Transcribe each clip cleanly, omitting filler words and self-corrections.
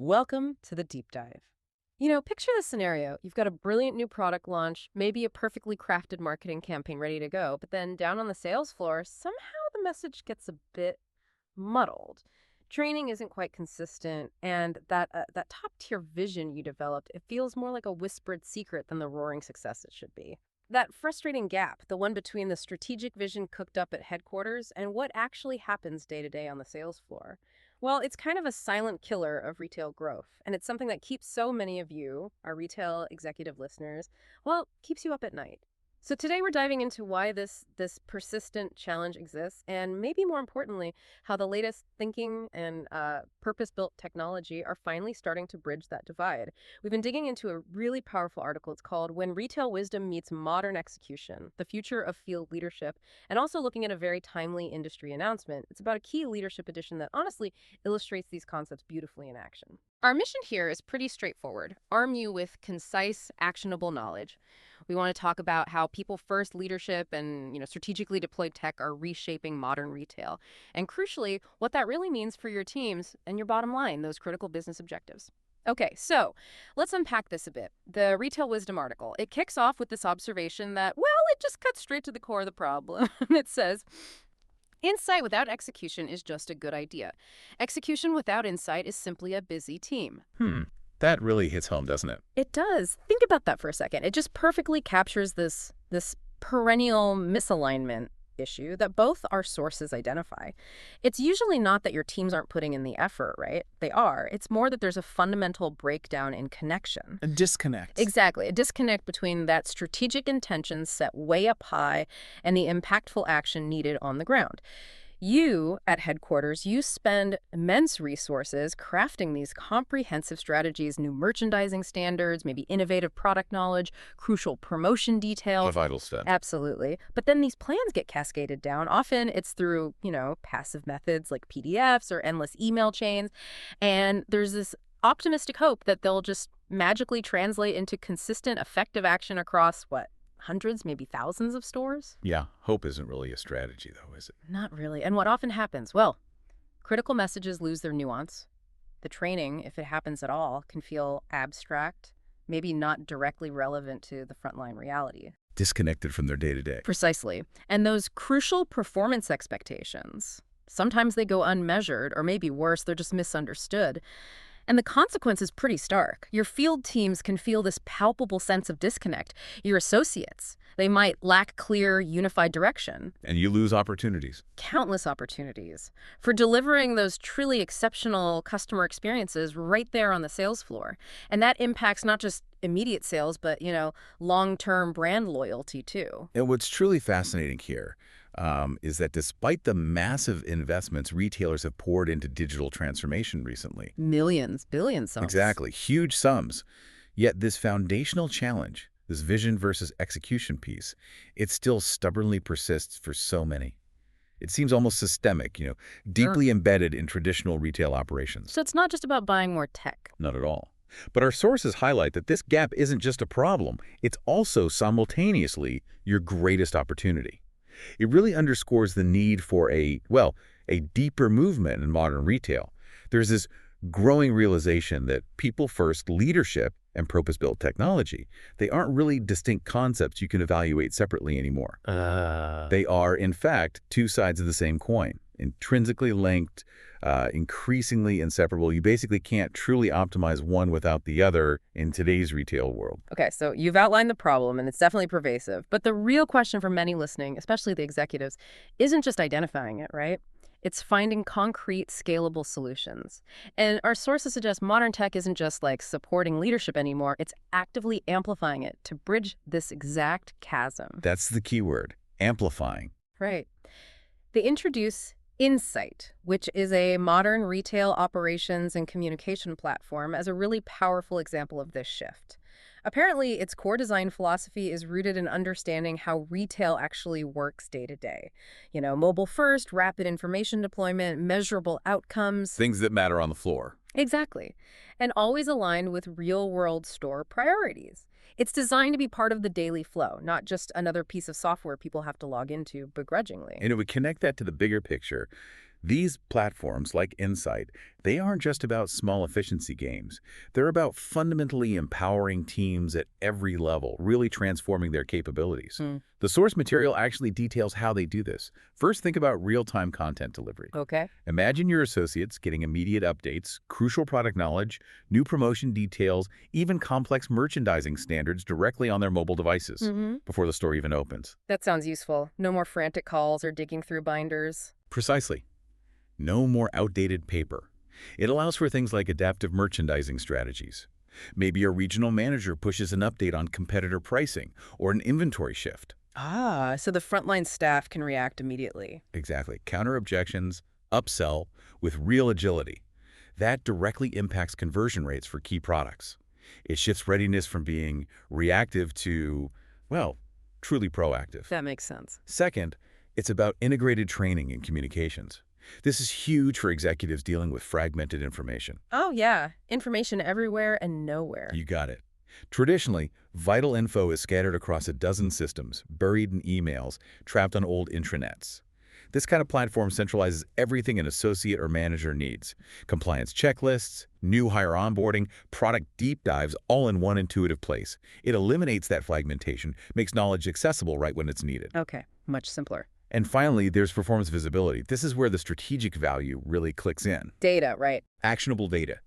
Welcome to the deep dive. Picture this scenario. You've got a brilliant new product launch, maybe a perfectly crafted marketing campaign ready to go, but then down on the sales floor, somehow the message gets a bit muddled. Training isn't quite consistent, and that top-tier vision you developed, it feels more like a whispered secret than the roaring success it should be. That frustrating gap, the one between the strategic vision cooked up at headquarters and what actually happens day to day on the sales floor. Well, it's kind of a silent killer of retail growth, and it's something that keeps so many of you, our retail executive listeners, well, keeps you up at night. So today we're diving into why this persistent challenge exists, and maybe more importantly, how the latest thinking and purpose-built technology are finally starting to bridge that divide. We've been digging into a really powerful article. It's called When Retail Wisdom Meets Modern Execution, The Future of Field Leadership, and also looking at a very timely industry announcement. It's about a key leadership edition that honestly illustrates these concepts beautifully in action. Our mission here is pretty straightforward. Arm you with concise, actionable knowledge. We want to talk about how people-first leadership and, strategically deployed tech are reshaping modern retail. And crucially, what that really means for your teams and your bottom line, those critical business objectives. Okay, so let's unpack this a bit. The Retail Wisdom article, it kicks off with this observation that, well, it just cuts straight to the core of the problem. It says, insight without execution is just a good idea. Execution without insight is simply a busy team. That really hits home, doesn't it? It does. Think about that for a second. It just perfectly captures this perennial misalignment issue that both our sources identify. It's usually not that your teams aren't putting in the effort, right? They are. It's more that there's a fundamental breakdown in connection. A disconnect. Exactly. A disconnect between that strategic intention set way up high and the impactful action needed on the ground. You, at headquarters, you spend immense resources crafting these comprehensive strategies, new merchandising standards, maybe innovative product knowledge, crucial promotion detail. A vital step. Absolutely. But then these plans get cascaded down. Often it's through, passive methods like PDFs or endless email chains. And there's this optimistic hope that they'll just magically translate into consistent, effective action across, hundreds, maybe thousands of stores? Yeah, hope isn't really a strategy, though, is it? Not really. And what often happens? Well, critical messages lose their nuance. The training, if it happens at all, can feel abstract, maybe not directly relevant to the frontline reality. Disconnected from their day-to-day. Precisely. And those crucial performance expectations, sometimes they go unmeasured, or maybe worse, they're just misunderstood. And the consequence is pretty stark. Your field teams can feel this palpable sense of disconnect. Your associates, they might lack clear, unified direction. And you lose opportunities. Countless opportunities for delivering those truly exceptional customer experiences right there on the sales floor. And that impacts not just immediate sales, but, long-term brand loyalty too. And what's truly fascinating here is that despite the massive investments retailers have poured into digital transformation recently. Millions, billions sums. Exactly, huge sums. Yet this foundational challenge, this vision versus execution piece, it still stubbornly persists for so many. It seems almost systemic, deeply embedded in traditional retail operations. So it's not just about buying more tech. Not at all. But our sources highlight that this gap isn't just a problem, it's also simultaneously your greatest opportunity. It really underscores the need for a deeper movement in modern retail. There's this growing realization that people-first leadership and purpose-built technology, they aren't really distinct concepts you can evaluate separately anymore. They are, in fact, two sides of the same coin, intrinsically linked, increasingly inseparable. You basically can't truly optimize one without the other in today's retail world. Okay, so you've outlined the problem, and it's definitely pervasive. But the real question for many listening, especially the executives, isn't just identifying it, right? It's finding concrete, scalable solutions. And our sources suggest modern tech isn't just like supporting leadership anymore, it's actively amplifying it to bridge this exact chasm. That's the key word, amplifying. Right. They introduce Insight, which is a modern retail operations and communication platform, as a really powerful example of this shift. Apparently, its core design philosophy is rooted in understanding how retail actually works day to day. Mobile first, rapid information deployment, measurable outcomes. Things that matter on the floor. Exactly. And always aligned with real-world store priorities. It's designed to be part of the daily flow, not just another piece of software people have to log into begrudgingly. And it would connect that to the bigger picture. These platforms, like Insight, they aren't just about small efficiency gains. They're about fundamentally empowering teams at every level, really transforming their capabilities. Hmm. The source material actually details how they do this. First, think about real-time content delivery. Okay. Imagine your associates getting immediate updates, crucial product knowledge, new promotion details, even complex merchandising standards directly on their mobile devices Mm-hmm. before the store even opens. That sounds useful. No more frantic calls or digging through binders. Precisely. No more outdated paper. It allows for things like adaptive merchandising strategies. Maybe a regional manager pushes an update on competitor pricing or an inventory shift. Ah, so the frontline staff can react immediately. Exactly. Counter objections, upsell with real agility. That directly impacts conversion rates for key products. It shifts readiness from being reactive to, well, truly proactive. That makes sense. Second, it's about integrated training and communications. This is huge for executives dealing with fragmented information. Oh, yeah. Information everywhere and nowhere. You got it. Traditionally, vital info is scattered across a dozen systems, buried in emails, trapped on old intranets. This kind of platform centralizes everything an associate or manager needs. Compliance checklists, new hire onboarding, product deep dives, all in one intuitive place. It eliminates that fragmentation, makes knowledge accessible right when it's needed. Okay, much simpler. And finally, there's performance visibility. This is where the strategic value really clicks in. Data, right. Actionable data.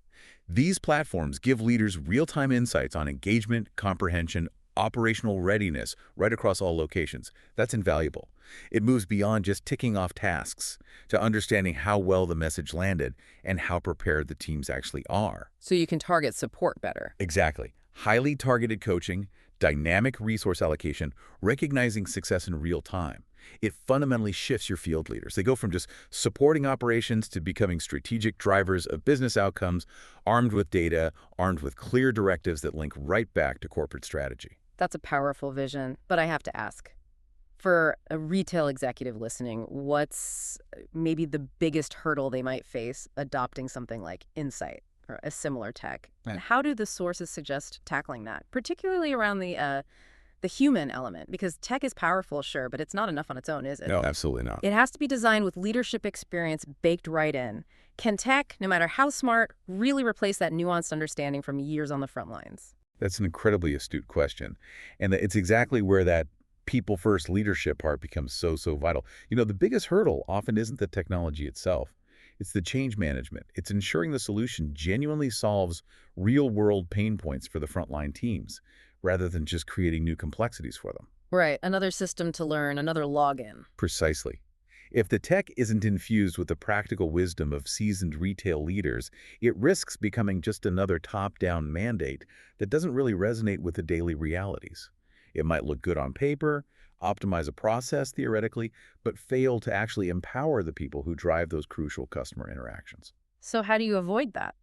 These platforms give leaders real-time insights on engagement, comprehension, operational readiness right across all locations. That's invaluable. It moves beyond just ticking off tasks to understanding how well the message landed and how prepared the teams actually are. So you can target support better. Exactly. Highly targeted coaching, dynamic resource allocation, recognizing success in real time. It fundamentally shifts your field leaders. They go from just supporting operations to becoming strategic drivers of business outcomes, armed with data, armed with clear directives that link right back to corporate strategy. That's a powerful vision. But I have to ask, for a retail executive listening, what's maybe the biggest hurdle they might face adopting something like Insight or a similar tech? Yeah. And how do the sources suggest tackling that, particularly around the human element? Because tech is powerful, sure, but it's not enough on its own, is it? No, absolutely not. It has to be designed with leadership experience baked right in. Can tech, no matter how smart, really replace that nuanced understanding from years on the front lines? That's an incredibly astute question. And it's exactly where that people-first leadership part becomes so vital. You know, the biggest hurdle often isn't the technology itself. It's the change management. It's ensuring the solution genuinely solves real-world pain points for the frontline teams, rather than just creating new complexities for them. Right, another system to learn, another login. Precisely. If the tech isn't infused with the practical wisdom of seasoned retail leaders, it risks becoming just another top-down mandate that doesn't really resonate with the daily realities. It might look good on paper, optimize a process theoretically, but fail to actually empower the people who drive those crucial customer interactions. So how do you avoid that?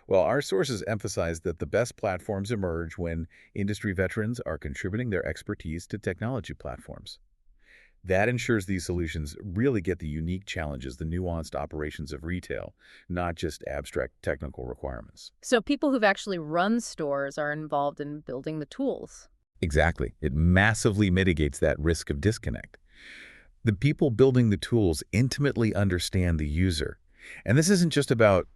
Well, our sources emphasize that the best platforms emerge when industry veterans are contributing their expertise to technology platforms. That ensures these solutions really get the unique challenges, the nuanced operations of retail, not just abstract technical requirements. So people who've actually run stores are involved in building the tools. Exactly. It massively mitigates that risk of disconnect. The people building the tools intimately understand the user. And this isn't just about,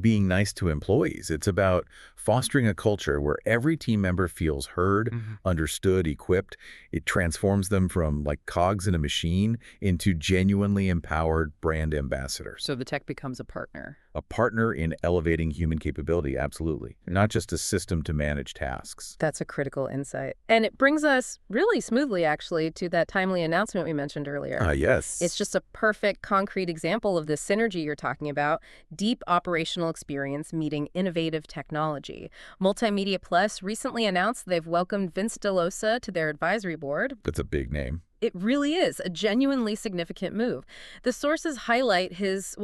being nice to employees. It's about fostering a culture where every team member feels heard, understood, equipped. It transforms them from like cogs in a machine into genuinely empowered brand ambassadors. So the tech becomes a partner. A partner in elevating human capability, absolutely. Not just a system to manage tasks. That's a critical insight. And it brings us really smoothly, actually, to that timely announcement we mentioned earlier. Yes. It's just a perfect, concrete example of the synergy you're talking about. Deep operational experience meeting innovative technology. Multimedia Plus recently announced they've welcomed Vince DeLosa to their advisory board. That's a big name. It really is a genuinely significant move. The sources highlight his,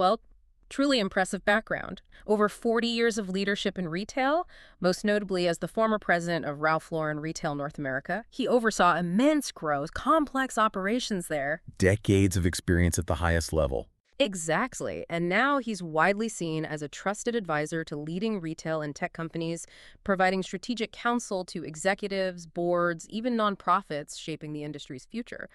truly impressive background. Over 40 years of leadership in retail, most notably as the former president of Ralph Lauren Retail North America. He oversaw immense growth, complex operations there. Decades of experience at the highest level. Exactly. And now he's widely seen as a trusted advisor to leading retail and tech companies, providing strategic counsel to executives, boards, even nonprofits shaping the industry's future.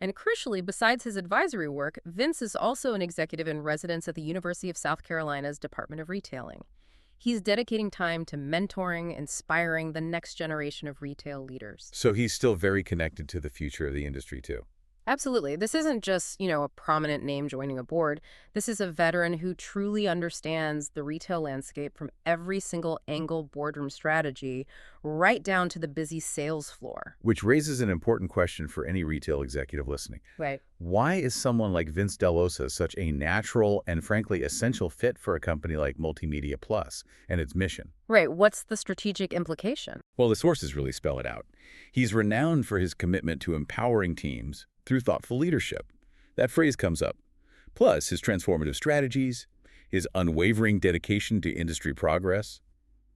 And crucially, besides his advisory work, Vince is also an executive in residence at the University of South Carolina's Department of Retailing. He's dedicating time to mentoring, inspiring the next generation of retail leaders. So he's still very connected to the future of the industry, too. Absolutely. This isn't just, a prominent name joining a board. This is a veteran who truly understands the retail landscape from every single angle boardroom strategy right down to the busy sales floor. Which raises an important question for any retail executive listening. Right. Why is someone like Vince Delosa such a natural and frankly essential fit for a company like Multimedia Plus and its mission? Right. What's the strategic implication? Well, the sources really spell it out. He's renowned for his commitment to empowering teams through thoughtful leadership. That phrase comes up. Plus, his transformative strategies, his unwavering dedication to industry progress.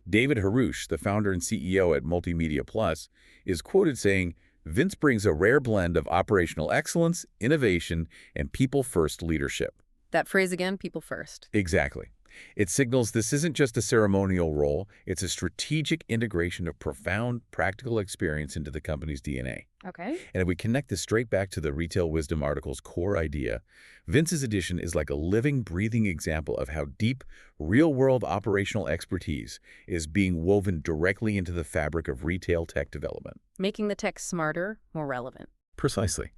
David Harush, the founder and CEO at Multimedia Plus, is quoted saying, "Vince brings a rare blend of operational excellence, innovation, and people-first leadership." That phrase again, people first. Exactly. It signals this isn't just a ceremonial role, it's a strategic integration of profound, practical experience into the company's DNA. Okay. And if we connect this straight back to the Retail Wisdom article's core idea, Vince's addition is like a living, breathing example of how deep, real-world operational expertise is being woven directly into the fabric of retail tech development. Making the tech smarter, more relevant. Precisely.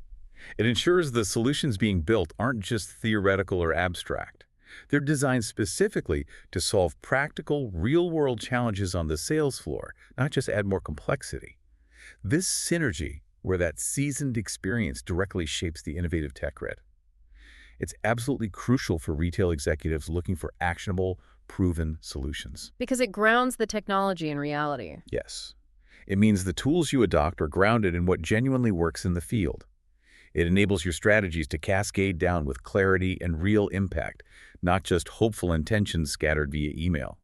It ensures the solutions being built aren't just theoretical or abstract. They're designed specifically to solve practical, real-world challenges on the sales floor, not just add more complexity. This synergy, where that seasoned experience directly shapes the innovative tech grid, it's absolutely crucial for retail executives looking for actionable, proven solutions. Because it grounds the technology in reality. Yes. It means the tools you adopt are grounded in what genuinely works in the field. It enables your strategies to cascade down with clarity and real impact, not just hopeful intentions scattered via email.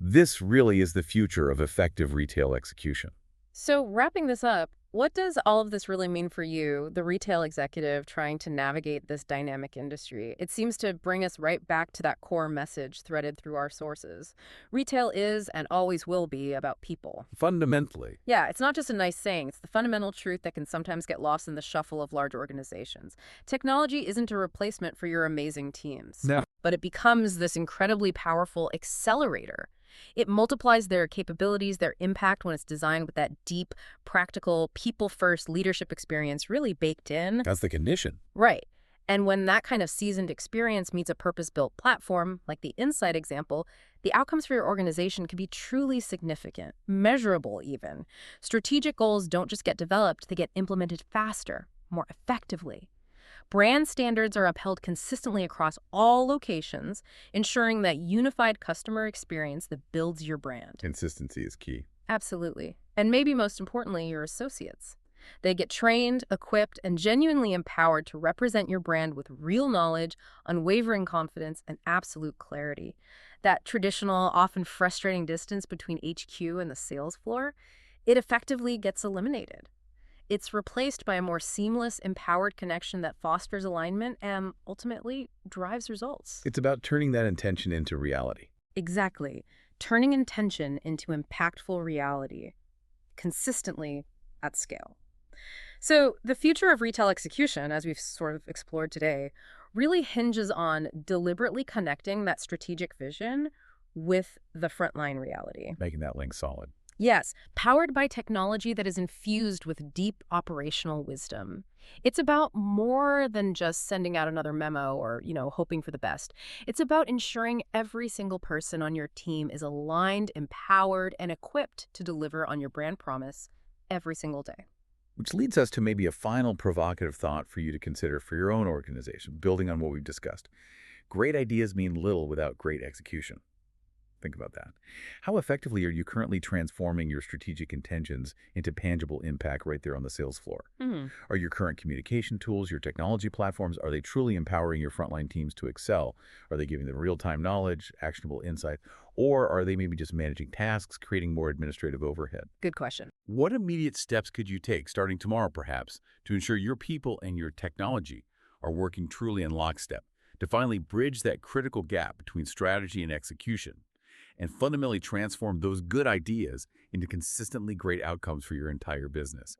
This really is the future of effective retail execution. So wrapping this up, what does all of this really mean for you, the retail executive trying to navigate this dynamic industry? It seems to bring us right back to that core message threaded through our sources. Retail is and always will be about people. Fundamentally. Yeah, it's not just a nice saying. It's the fundamental truth that can sometimes get lost in the shuffle of large organizations. Technology isn't a replacement for your amazing teams. No. But it becomes this incredibly powerful accelerator. It multiplies their capabilities, their impact when it's designed with that deep, practical, people-first leadership experience really baked in. That's the condition. Right. And when that kind of seasoned experience meets a purpose-built platform, like the Insight example, the outcomes for your organization can be truly significant, measurable even. Strategic goals don't just get developed, they get implemented faster, more effectively. Brand standards are upheld consistently across all locations, ensuring that unified customer experience that builds your brand. Consistency is key. Absolutely. And maybe most importantly, your associates. They get trained, equipped, and genuinely empowered to represent your brand with real knowledge, unwavering confidence, and absolute clarity. That traditional, often frustrating distance between HQ and the sales floor, it effectively gets eliminated. It's replaced by a more seamless, empowered connection that fosters alignment and ultimately drives results. It's about turning that intention into reality. Exactly. Turning intention into impactful reality, consistently at scale. So the future of retail execution, as we've sort of explored today, really hinges on deliberately connecting that strategic vision with the frontline reality. Making that link solid. Yes, powered by technology that is infused with deep operational wisdom. It's about more than just sending out another memo or, hoping for the best. It's about ensuring every single person on your team is aligned, empowered, and equipped to deliver on your brand promise every single day. Which leads us to maybe a final provocative thought for you to consider for your own organization, building on what we've discussed. Great ideas mean little without great execution. Think about that. How effectively are you currently transforming your strategic intentions into tangible impact right there on the sales floor? Are your current communication tools, your technology platforms, are they truly empowering your frontline teams to excel? Are they giving them real-time knowledge, actionable insight, or are they maybe just managing tasks, creating more administrative overhead? Good question. What immediate steps could you take, starting tomorrow perhaps, to ensure your people and your technology are working truly in lockstep, to finally bridge that critical gap between strategy and execution, and fundamentally transform those good ideas into consistently great outcomes for your entire business?